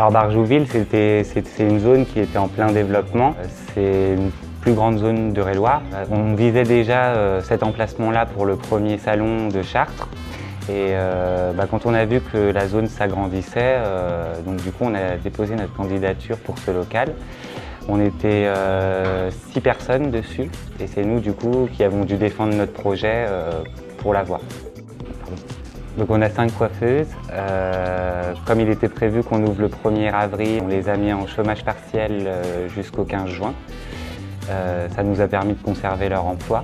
Alors Barjouville, c'est une zone qui était en plein développement. C'est une plus grande zone d'Eure-et-Loir. On visait déjà cet emplacement-là pour le premier salon de Chartres. Et quand on a vu que la zone s'agrandissait, donc du coup on a déposé notre candidature pour ce local. On était 6 personnes dessus et c'est nous du coup qui avons dû défendre notre projet pour l'avoir. Donc on a 5 coiffeuses. Comme il était prévu qu'on ouvre le 1er avril, on les a mis en chômage partiel jusqu'au 15 juin. Ça nous a permis de conserver leur emploi.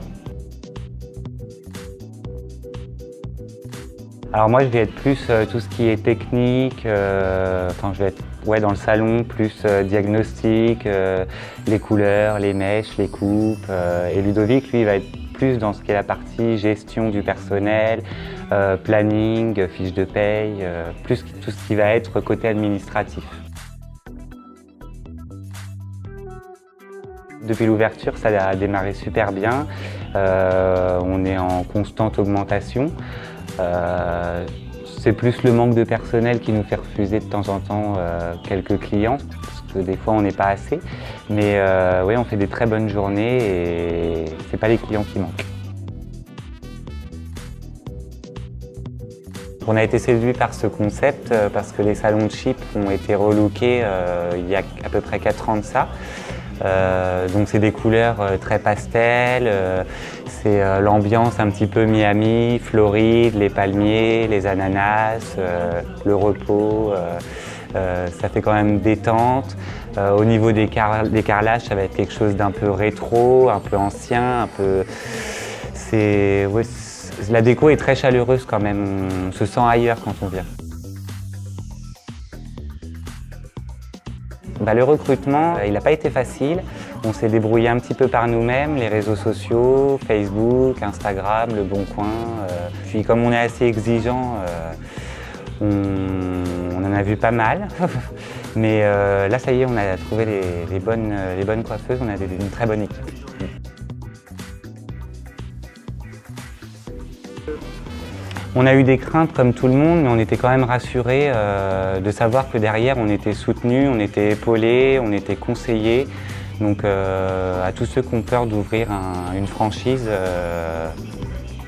Alors moi je vais être plus tout ce qui est technique, je vais être dans le salon, plus diagnostic, les couleurs, les mèches, les coupes. Et Ludovic lui va être plus dans ce qui est la partie gestion du personnel, planning, fiche de paye, plus tout ce qui va être côté administratif. Depuis l'ouverture, ça a démarré super bien. On est en constante augmentation. C'est plus le manque de personnel qui nous fait refuser de temps en temps quelques clients, parce que des fois on n'est pas assez. Mais oui, on fait des très bonnes journées et c'est pas les clients qui manquent. On a été séduit par ce concept parce que les salons de Chypre ont été relookés il y a à peu près 4 ans de ça. Donc c'est des couleurs très pastel, c'est l'ambiance un petit peu Miami, Floride, les palmiers, les ananas, le repos, ça fait quand même détente. Au niveau des carrelages, ça va être quelque chose d'un peu rétro, un peu ancien, un peu... La déco est très chaleureuse quand même, on se sent ailleurs quand on vient. Le recrutement, il n'a pas été facile. On s'est débrouillé un petit peu par nous-mêmes, les réseaux sociaux, Facebook, Instagram, Le Bon Coin. Puis comme on est assez exigeant, on en a vu pas mal. Mais là, ça y est, on a trouvé les bonnes coiffeuses, on a une très bonne équipe. On a eu des craintes comme tout le monde, mais on était quand même rassurés de savoir que derrière on était soutenus, on était épaulés, on était conseillés. Donc à tous ceux qui ont peur d'ouvrir une franchise,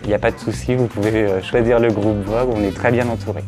il n'y a pas de souci, vous pouvez choisir le groupe Vogue, on est très bien entourés.